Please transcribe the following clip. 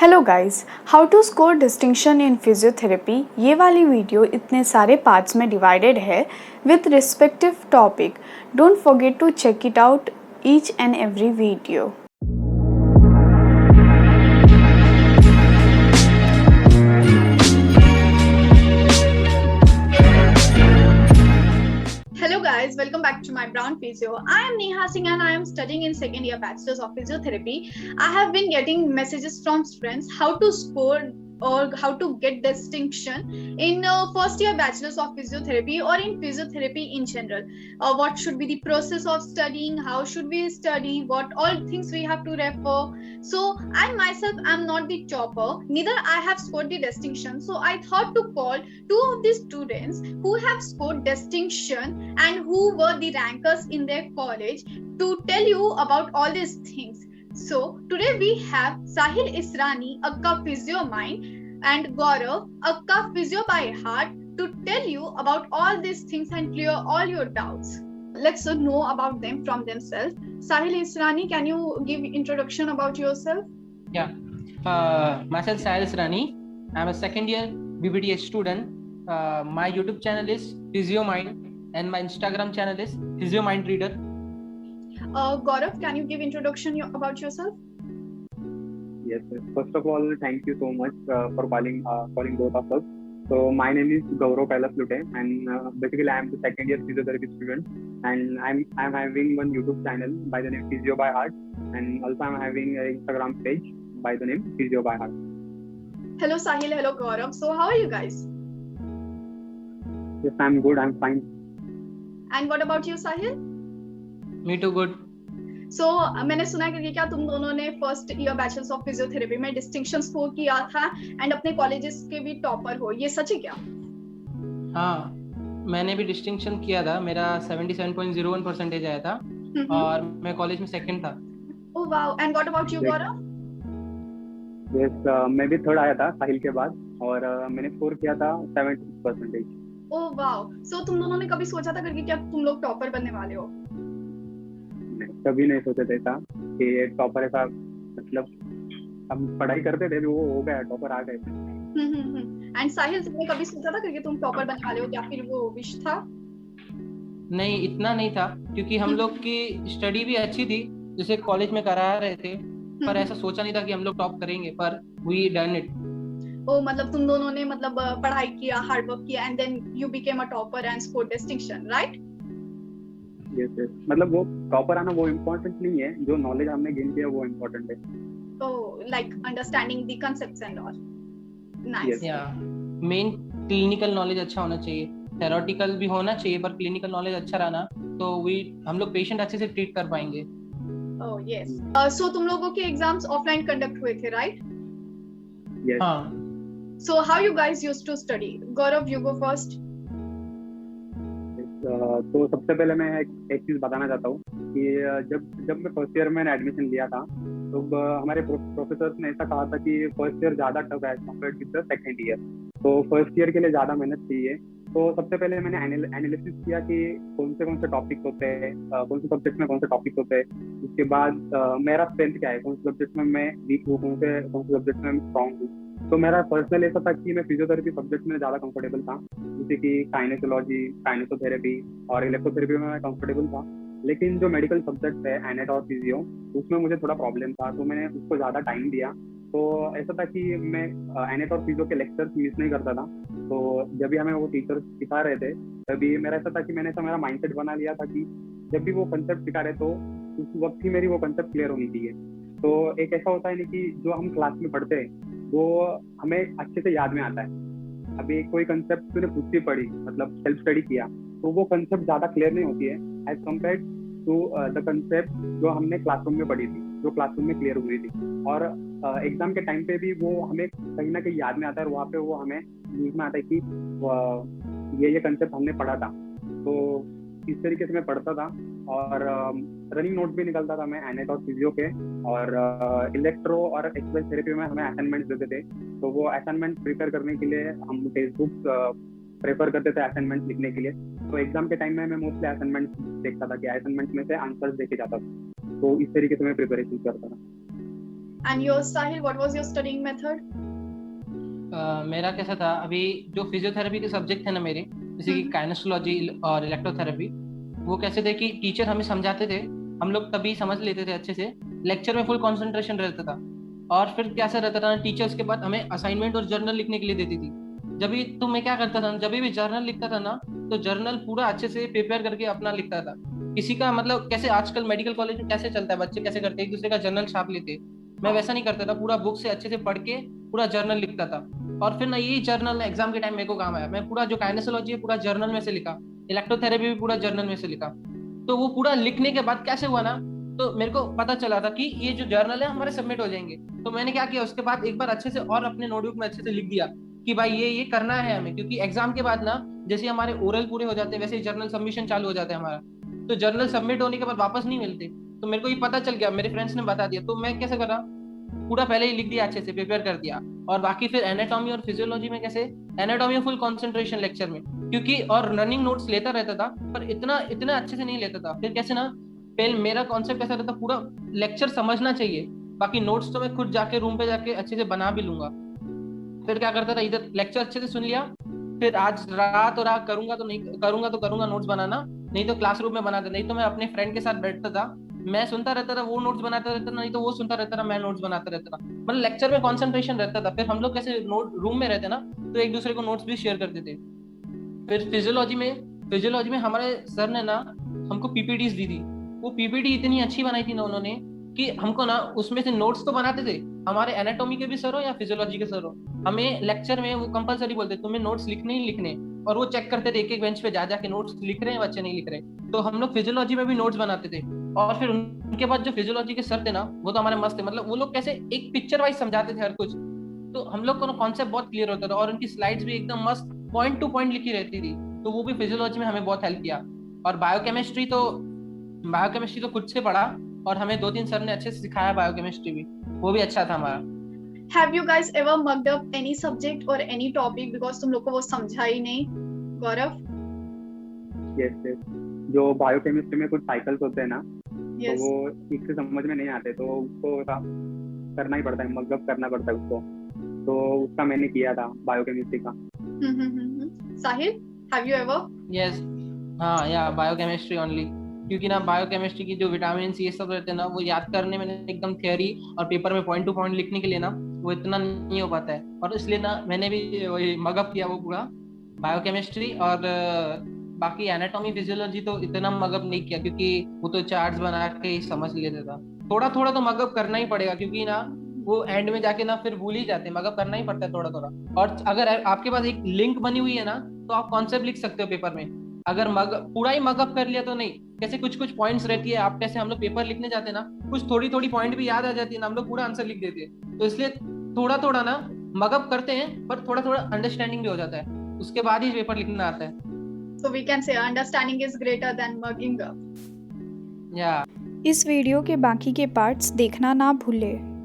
Hello guys, how to score distinction in physiotherapy. ये वाली video इतने सारे पार्ट्स में डिवाइडेड है with respective topic. Don't forget to check it out each and every video. Hello guys, welcome back to my Brown Physio. I am Neha Singh and I am studying in second year Bachelor's of Physiotherapy. I have been getting messages from friends how to score or how to get distinction in first year Bachelor's of Physiotherapy or in physiotherapy in general. What should be the process of studying, how should we study, what all things we have to refer. So I myself am not the topper, neither I have scored the distinction. So I thought to call two of the students who have scored distinction and who were the rankers in their college to tell you about all these things. So today we have Sahil Israni, Akka Physio Mind, and Gaurav, Akka Physio by Heart, to tell you about all these things and clear all your doubts. Let's know about them from themselves. Sahil Israni, can you give introduction about yourself? Yeah, myself Sahil Israni. I'm a second year BBTA student. My YouTube channel is Physio Mind and my Instagram channel is Physio Mind Reader. Gaurav, can you give introduction about yourself? Yes, yes. First of all, thank you so much for calling both of us. So my name is Gaurav Kailas Lute, and basically I am the second year physiotherapy student, and I'm having one YouTube channel by the name Physio by Heart, and also I'm having an Instagram page by the name Physio by Heart. Hello Sahil, hello Gaurav. So how are you guys? Yes, I'm good. I'm fine. And what about you, Sahil? Me too, good. So मैंने सुना है कि क्या तुम दोनों ने first year bachelors of physiotherapy में distinction score किया था एंड अपने कॉलेजेस के भी टॉपर हो, ये सच है क्या? हाँ, मैंने भी डिस्टिंक्शन किया था. मेरा 77.01% आया था और मैं कॉलेज में सेकंड था. Oh wow. And what about you Gaurav? Yes, मैं भी थर्ड आया था साहिल के बाद और मैंने स्कोर किया था 76%. Oh wow. सो तुम दोनों ने कभी सोचा था करके क्या तुम लोग टॉपर बनने वाले हो? कभी नहीं सोचे थे था कि टॉपर ऐसा, मतलब हम पढ़ाई करते थे, वो हो गया, टॉपर आ गए. एंड साहिल, तुमने कभी सोचा था करके तुम टॉपर बनने वाले हो या फिर वो विश था? नहीं, इतना नहीं था क्योंकि हम लोग की स्टडी भी अच्छी थी जैसे कॉलेज में करा रहे थे, पर ऐसा सोचा नहीं था कि हम लोग टॉप करेंगे, पर वी डन इट. ओ मतलब तुम दोनों ने मतलब पढ़ाई किया, हार्ड वर्क किया and then you became a topper and score distinction, right? Yes, yes. मतलब वो टॉपर आना वो इम्पोर्टेंट नहीं है, जो नॉलेज हमने गेन किया वो इम्पोर्टेंट है. Oh, like understanding the concepts and all. Nice. Yes. या मेन क्लिनिकल नॉलेज अच्छा होना चाहिए, थेरोटिकल भी होना चाहिए, पर क्लिनिकल नॉलेज अच्छा रहना तो हम लोग पेशेंट अच्छे से ट्रीट कर पाएंगे. Oh yes. So तुम लोगों के एग्जाम्स ऑफलाइन कंडक्ट हुए थे, right? Yes. हाँ. So how you guys used to study? Gaurav, you go first. तो सबसे पहले मैं एक चीज बताना चाहता हूँ कि जब मैं फर्स्ट ईयर में एडमिशन लिया था तो हमारे प्रोफेसर्स ने ऐसा कहा था कि फर्स्ट ईयर ज्यादा टफ है compared with the second year, तो फर्स्ट ईयर के लिए ज्यादा मेहनत चाहिए. तो सबसे पहले मैंने एनालिसिस किया कि कौन से टॉपिक होते हैं, कौन से सब्जेक्ट में कौन से टॉपिक होते हैं. उसके बाद मेरा स्ट्रेंथ क्या है, कौन से सब्जेक्ट में मैं वीक हूँ, कौन से सब्जेक्ट में मैं स्ट्रॉन्ग हूँ. तो मेरा पर्सनल ऐसा था कि मैं फिजियोथेरेपी सब्जेक्ट में ज़्यादा कंफर्टेबल था, जैसे कि काइनेसोलॉजी, काइनेसोथेरेपी और इलेक्ट्रोथेरेपी में मैं कंफर्टेबल था. लेकिन जो मेडिकल सब्जेक्ट है एनेट और फिजियो, उसमें मुझे थोड़ा प्रॉब्लम था, तो मैंने उसको ज़्यादा टाइम दिया. तो ऐसा था कि मैं एनेट और फिजियो के लेक्चर्स मिस नहीं करता था. तो जब भी हमें वो टीचर्स सिखा रहे थे तभी मेरा ऐसा था कि मैंने ऐसा मेरा माइंडसेट बना लिया था कि जब भी वो कंसेप्ट सिखा रहे तो उस वक्त ही मेरी वो कंसेप्ट क्लियर होनी चाहिए. तो एक ऐसा होता है नहीं कि जो हम क्लास में पढ़ते हैं वो हमें अच्छे से याद में आता है. अभी कोई कंसेप्ट तूने खुद से पढ़ी, मतलब सेल्फ स्टडी किया, तो वो कंसेप्ट ज़्यादा क्लियर नहीं होती है as compare to the concept जो हमने क्लासरूम में पढ़ी थी, जो क्लासरूम में क्लियर हुई थी. और एग्जाम के टाइम पे भी वो हमें कहीं ना कहीं याद में आता है और वहाँ पे वो हमें न्यूज़ में आता है कि ये कंसेप्ट हमने पढ़ा था. तो इस तरीके से मैं पढ़ता था और रनिंग नोट भी निकलता था मैं एनेट और फिजियो के. और इलेक्ट्रो और एक्सरसाइज थेरेपी में हमें असाइनमेंट्स देते थे, तो वो असाइनमेंट प्रिपेयर करने के लिए हम फेसबुक प्रेफर करते थे असाइनमेंट लिखने के लिए. तो एग्जाम के टाइम में मैं मोस्टली असाइनमेंट देखता था कि असाइनमेंट में से आंसर्स देखे जाता था. तो इस तरीके से मैं प्रिपरेशन करता था. And yours, Sahil, what was your studying method? मेरा कैसा था, अभी जो फिजियोथेरेपी के सब्जेक्ट थे ना मेरे, जैसे कि काइनेसोलॉजी और इलेक्ट्रोथेरेपी, वो कैसे थे कि टीचर हमें समझाते थे, हम लोग तभी समझ लेते थे अच्छे से, लेक्चर में फुल कंसंट्रेशन रहता था। और फिर कैसा रहता था, टीचर्स के बाद हमें असाइनमेंट और जर्नल लिखने के लिए देती थी। जब भी तो मैं क्या करता था, जब भी जर्नल लिखता था ना, तो जर्नल पूरा अच्छे से प्रिपेयर करके अपना लिखता था। किसी का मतलब कैसे आजकल मेडिकल कॉलेज में कैसे चलता है, बच्चे कैसे करते हैं, एक दूसरे का जर्नल छाप लेते, मैं वैसा नहीं करता था, पूरा बुक से अच्छे से पढ़ के पूरा जर्नल लिखता था। और फिर ना यही जर्नल एग्जाम के टाइम मेरे को काम आया, मैं पूरा जो काइनेसोलॉजी है पूरा जर्नल में से लिखा, इलेक्ट्रोथेरेपी भी पूरा जर्नल में से लिखा। तो वो पूरा लिखने के बाद कैसे हुआ ना, तो मेरे को पता चला था कि ये जो जर्नल है हमारे सबमिट हो जाएंगे। तो मैंने क्या किया, उसके बाद एक बार अच्छे से और अपने नोटबुक में अच्छे से लिख दिया कि भाई ये करना है हमें, क्योंकि एग्जाम के बाद ना जैसे हमारे ओरल पूरे हो जाते हैं वैसे ही जर्नल सबमिशन चालू हो जाता है हमारा। तो जर्नल सबमिट होने के बाद वापस नहीं मिलते, तो मेरे को ये पता चल गया, मेरे फ्रेंड्स ने बता दिया, तो मैं कैसे करा, पूरा पहले ही लिख दिया, अच्छे से प्रिपेयर कर दिया। और बाकी फिर एनाटॉमी और फिजियोलॉजी में कैसे, एनाटॉमी में फुल कंसंट्रेशन लेक्चर में, क्योंकि और रनिंग नोट्स लेता रहता था, पर इतना अच्छे से नहीं लेता था। फिर कैसे ना, पहले मेरा कॉन्सेप्ट ऐसा रहता, पूरा लेक्चर समझना चाहिए, बाकी नोट्स तो मैं खुद जाके रूम पे जाके अच्छे से बना भी लूंगा। फिर क्या करता था, इधर लेक्चर अच्छे से सुन लिया, फिर आज रात और रात करूंगा तो करूंगा नोट्स बनाना, नहीं तो क्लासरूम में बनाता, नहीं तो मैं अपने फ्रेंड के साथ बैठता था, मैं सुनता रहता था, वो नोट्स बनाता रहता था, नहीं तो वो सुनता रहता था, मैं नोट्स बनाता रहता था। मतलब लेक्चर में कंसंट्रेशन रहता था। फिर हम लोग कैसे नोट रूम में रहते ना, तो एक दूसरे को नोट्स भी शेयर करते थे। फिर फिजियोलॉजी में हमारे सर ने ना हमको पीपीटीज दी थी, वो पीपीटी इतनी अच्छी बनाई थी ना उन्होंने कि हमको ना उसमें से नोट्स तो बनाते थे, हमारे एनाटॉमी के भी सर हो या फिजियोलॉजी के सर हो, हमें लेक्चर में वो कंपलसरी बोलते तुम्हें नोट्स लिखने ही लिखने, और वो चेक करते थे एक एक बेंच पे जा जाके नोट्स लिख रहे हैं बच्चे नहीं लिख रहे। तो हम लोग फिजियोलॉजी में भी नोट्स बनाते थे। और फिर उनके बाद जो फिजियोलॉजी के सर थे ना, वो तो हमारे मस्त थे, मतलब वो लोग कैसे एक पिक्चर वाइज समझाते थे हर कुछ, तो हम लोग को ना कॉन्सेप्ट बहुत क्लियर होता था, और उनकी स्लाइड्स भी एकदम मस्त पॉइंट टू पॉइंट लिखी रहती थी, तो वो भी फिजियोलॉजी में हमें बहुत हेल्प किया। और बायोकेमिस्ट्री तो खुद से पढ़ा, और हमें 2-3 सर ने अच्छे से सिखाया बायोकेमिस्ट्री भी, वो भी अच्छा था हमारा। Have you guys ever mugged up any subject or any topic because तुम लोग को वो समझा ही नहीं? गौरव? yes. जो बायोकेमिस्ट्री में कुछ साइकिल्स होते हैं ना, Yes. तो वो ठीक से समझ में नहीं आते, तो उसको करना ही पड़ता है, मगअप करना पड़ता है उसको, तो उसका मैंने किया था बायोकेमिस्ट्री का। साहिल, have you ever? Yes, हाँ या बायोकेमिस्ट्री ओनली, क्योंकि ना बायोकेमिस्ट्री की जो विटामिन ये सब रहते हैं ना, वो याद करने में एकदम थियरी और पेपर में पॉइंट टू पॉइंट लिखने के लिए ना वो इतना नहीं हो पाता है, और इसलिए ना मैंने भी वही मगअप किया वो पूरा बायोकेमिस्ट्री। और बाकी एनाटॉमी फिजियोलॉजी तो इतना मगअप नहीं किया, क्योंकि वो तो चार्ट्स बना के ही समझ लेता था। थोड़ा थोड़ा तो मगअप करना ही पड़ेगा, क्योंकि ना वो एंड में जाके ना फिर भूल ही जाते हैं, मगअप करना ही पड़ता है थोड़ा थोड़ा। और अगर आपके पास एक लिंक बनी हुई है ना, तो आप कॉन्सेप्ट लिख सकते हो पेपर में। अगर पूरा ही मगअप कर लिया तो नहीं, कैसे कुछ कुछ पॉइंट्स रहती है, आप कैसे हम लोग पेपर लिखने जाते हैं ना, कुछ थोड़ी थोड़ी पॉइंट भी याद आ जाती है ना, हम लोग पूरा आंसर लिख देते हैं। तो इसलिए थोड़ा थोड़ा ना मगअप करते हैं, पर थोड़ा थोड़ा अंडरस्टैंडिंग भी हो जाता है, उसके बाद ही पेपर लिखना आता है। So we can say understanding is greater than mugging up. या इस वीडियो के बाकी के पार्ट्स देखना ना भूलें।